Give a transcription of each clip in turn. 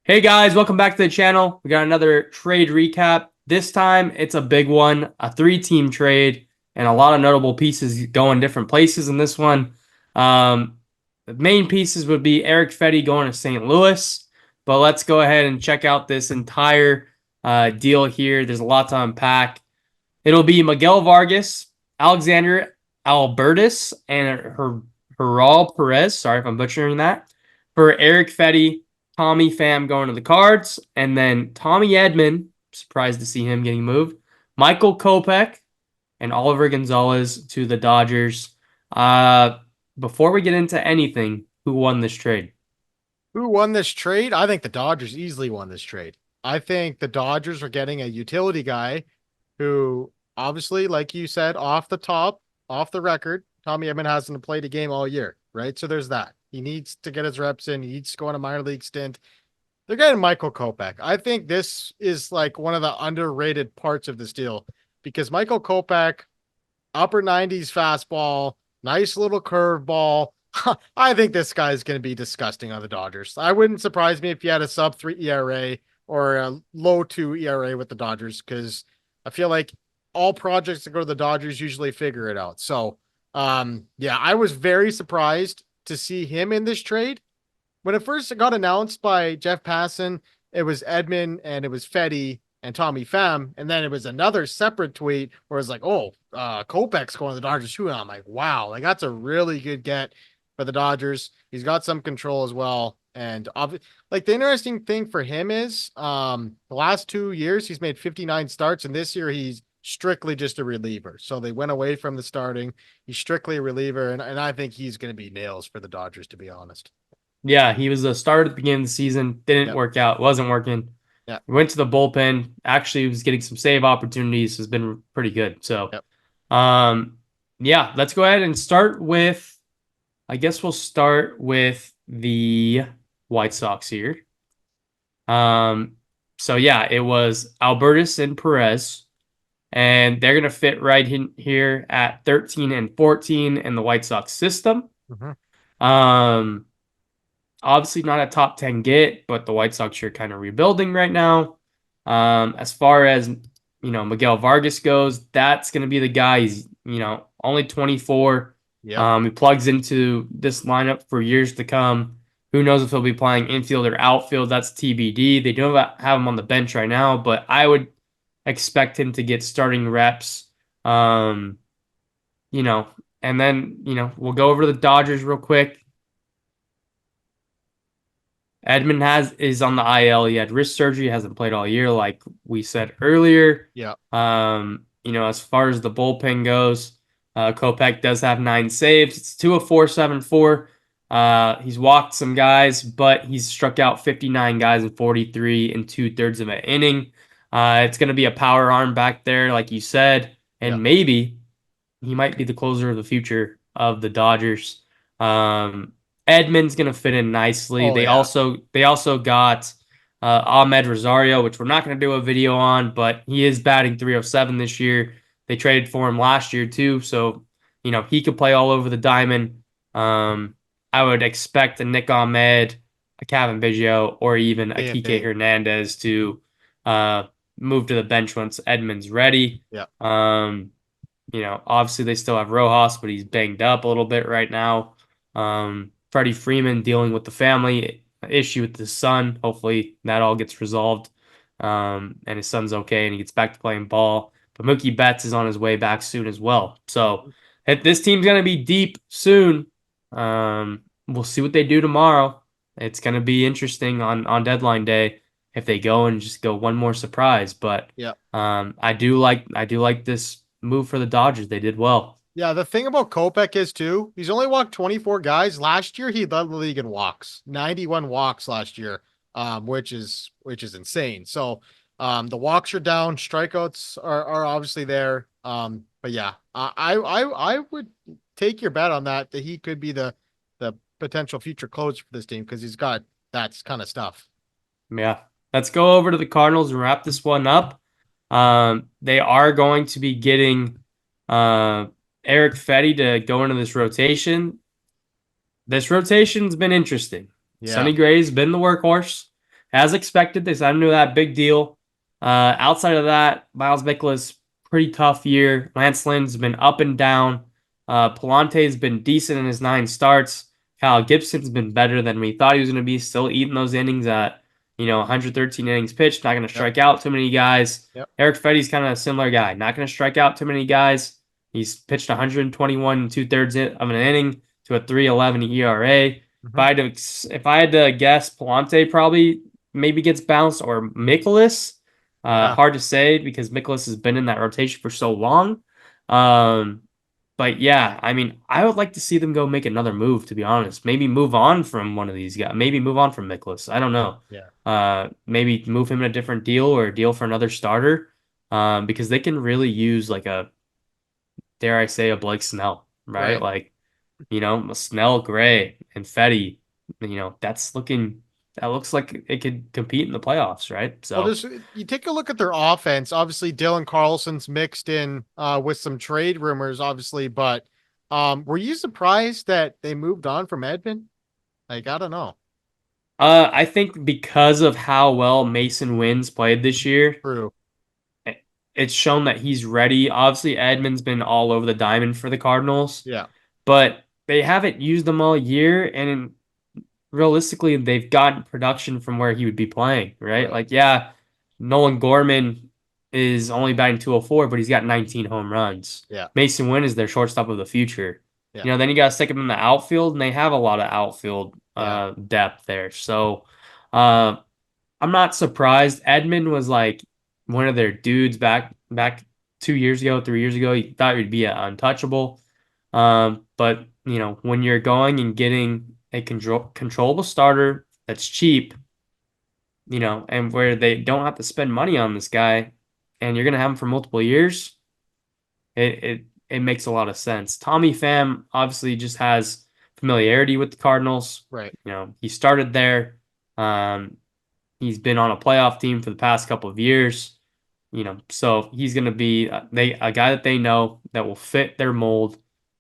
Hey guys, welcome back to the channel. We got another trade recap. This time it's a big one, a three-team trade, and a lot of notable pieces going different places in this one. The main pieces would be Eric Fedde going to St. Louis, but let's go ahead and check out this entire deal here. There's a lot to unpack. It'll be Miguel Vargas, Alexander Albertus, and Heral Perez. Sorry if I'm butchering that. For Eric Fedde, Tommy Pham going to the Cards, and then Tommy Edman, surprised to see him getting moved, Michael Kopech, and Oliver Gonzalez to the Dodgers. Before we get into anything, who won this trade? Who won this trade? I think the Dodgers easily won this trade. I think the Dodgers are getting a utility guy who, obviously, like you said, off the top, off the record, Tommy Edman hasn't played a game all year, right? So there's that. He needs to get his reps in. He needs to go on a minor league stint. They're getting Michael Kopech. I think this is like one of the underrated parts of this deal because Michael Kopech, upper 90s fastball, nice little curveball. I think this guy is going to be disgusting on the Dodgers. I wouldn't surprise me if he had a sub 3 ERA or a low 2 ERA with the Dodgers because I feel like all projects that go to the Dodgers usually figure it out. So, yeah, I was very surprised to see him in this trade. When it first got announced by Jeff Passan, it was Edman and it was Fedde and Tommy Pham. And then it was another separate tweet where it's like, oh, Kopech's going to the Dodgers too. And I'm like, wow, like that's a really good get for the Dodgers. He's got some control as well. And like the interesting thing for him is the last 2 years, he's made 59 starts. And this year he's strictly just a reliever. So they went away from the starting. He's strictly a reliever. And I think he's going to be nails for the Dodgers, to be honest. Yeah, he was a starter at the beginning of the season. Didn't Yep. work out. Wasn't working. Yeah. Went to the bullpen. Actually, was getting some save opportunities. Has been pretty good. So, Yep. um, yeah, let's go ahead and start with. I guess we'll start with the White Sox here. Um, so yeah, it was Albertus and Perez, and they're gonna fit right in here at 13 and 14 in the White Sox system. Mm-hmm. Um, Obviously not a top 10 get, but the White Sox are kind of rebuilding right now. As far as Miguel Vargas goes, that's gonna be the guy. He's only 24. Yep. He plugs into this lineup for years to come. Who knows if he'll be playing infield or outfield? That's TBD. They do have him on the bench right now, but I would expect him to get starting reps. Um, and then we'll go over to the Dodgers real quick. Edman is on the IL. He had wrist surgery, hasn't played all year, like we said earlier. Yeah. As far as the bullpen goes, Kopech does have 9 saves. It's 2 of 4.74. He's walked some guys, but he's struck out 59 guys in 43 and 2/3 of an inning. It's going to be a power arm back there, like you said, Yeah. and maybe he might be the closer of the future of the Dodgers. Edman's gonna fit in nicely. Oh They yeah. also got Ahmed Rosario, which we're not gonna do a video on, but he is batting 307 this year. They traded for him last year too, so he could play all over the diamond. I would expect a Nick Ahmed, a Kevin Biggio, or even a Bam Kike bam. Hernandez to move to the bench once Edman's ready. Yeah. Obviously they still have Rojas, but he's banged up a little bit right now. Freddie Freeman dealing with the family issue with his son. Hopefully that all gets resolved. And his son's okay and he gets back to playing ball. But Mookie Betts is on his way back soon as well. So this team's gonna be deep soon. We'll see what they do tomorrow. It's gonna be interesting on deadline day if they go and just go one more surprise. But Yeah. I do like this move for the Dodgers. They did well. Yeah. The thing about Kopech is too, he's only walked 24 guys. Last year, he led the league in walks, 91 walks last year, which is insane. So the walks are down, strikeouts are obviously there. But yeah, I would take your bet on that he could be the potential future closer for this team because he's got that kind of stuff. Yeah. Let's go over to the Cardinals and wrap this one up. They are going to be getting Eric Fedde to go into this rotation. This rotation's been interesting. Yeah. Sonny Gray's been the workhorse. as expected. They signed him to that big deal. Outside of that, Miles Mikolas, pretty tough year. Lance Lynn's been up and down. Palante's been decent in his 9 starts. Kyle Gibson's been better than we thought he was going to be, still eating those innings at, 113 innings pitched, not going to strike out too many guys. Yep. Eric Fetty's kind of a similar guy, not going to strike out too many guys. He's pitched 121 and 2/3 of an inning to a 3.11 ERA. If I had to guess, Palante probably maybe gets bounced, or Mikolas. Hard to say because Mikolas has been in that rotation for so long. But yeah, I mean, I would like to see them go make another move, to be honest. Maybe move on from one of these guys. Maybe move on from Mikolas. I don't know. Yeah. Maybe move him in a different deal or a deal for another starter. Because they can really use like a, dare I say, a Blake Snell, right? Like, Snell, Gray, and Fetty. That looks like it could compete in the playoffs, right? So well, you take a look at their offense. Obviously, Dylan Carlson's mixed in with some trade rumors, obviously, but were you surprised that they moved on from Edman? Like, I don't know. I think because of how well Mason Wins played this year, True. it's shown that he's ready. Obviously, Edman's been all over the diamond for the Cardinals. Yeah. But they haven't used him all year, and realistically, they've gotten production from where he would be playing, right? Like, yeah, Nolan Gorman is only batting 204, but he's got 19 home runs. Yeah. Mason Wynn is their shortstop of the future. Yeah. Then you got to stick him in the outfield, and they have a lot of outfield depth there. So I'm not surprised. Edman was like one of their dudes back 2 years ago, 3 years ago. He thought he'd be untouchable. But when you're going and getting a controllable starter that's cheap, and where they don't have to spend money on this guy, and you're gonna have him for multiple years, it makes a lot of sense. Tommy Pham obviously just has familiarity with the Cardinals. Right. He started there. He's been on a playoff team for the past couple of years. So he's gonna be a guy that they know that will fit their mold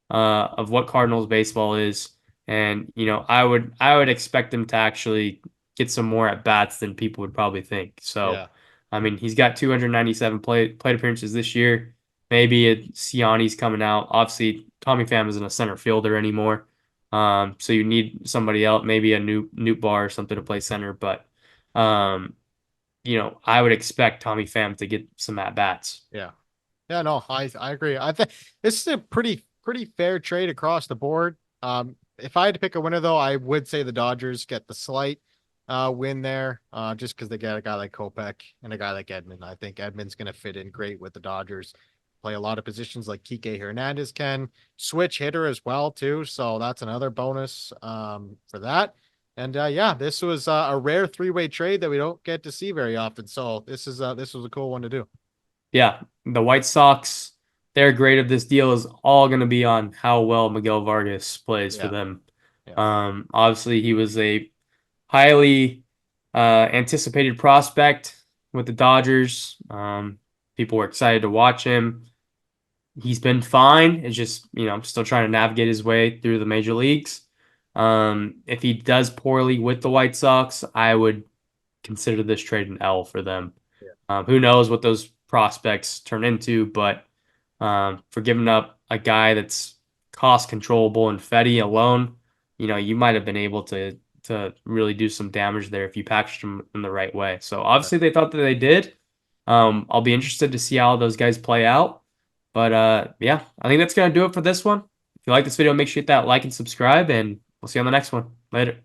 of what Cardinals baseball is. And I would expect him to actually get some more at bats than people would probably think. So I mean, he's got 297 plate appearances this year. Maybe Siani's coming out. Obviously, Tommy Pham isn't a center fielder anymore. So you need somebody else, maybe a Newt Bar or something to play center. But I would expect Tommy Pham to get some at bats. Yeah. Yeah, no, I agree. I think this is a pretty fair trade across the board. If I had to pick a winner, though, I would say the Dodgers get the slight win there, just because they get a guy like Kopech and a guy like Edman. I think Edman's going to fit in great with the Dodgers. Play a lot of positions like Kike Hernandez can. Switch hitter as well, too. So that's another bonus for that. And yeah, this was a rare 3-way trade that we don't get to see very often. So this was a cool one to do. Yeah, the White Sox, their grade of this deal is all going to be on how well Miguel Vargas plays for them. Yeah. Obviously, he was a highly anticipated prospect with the Dodgers. People were excited to watch him. He's been fine. It's just, still trying to navigate his way through the major leagues. If he does poorly with the White Sox, I would consider this trade an L for them. Yeah. Who knows what those prospects turn into, but for giving up a guy that's cost controllable and Fetty alone, you might have been able to really do some damage there if you packaged them in the right way. So obviously they thought that they did. I'll be interested to see how those guys play out. But yeah, I think that's going to do it for this one. If you like this video, make sure you hit that like and subscribe, and we'll see you on the next one. Later.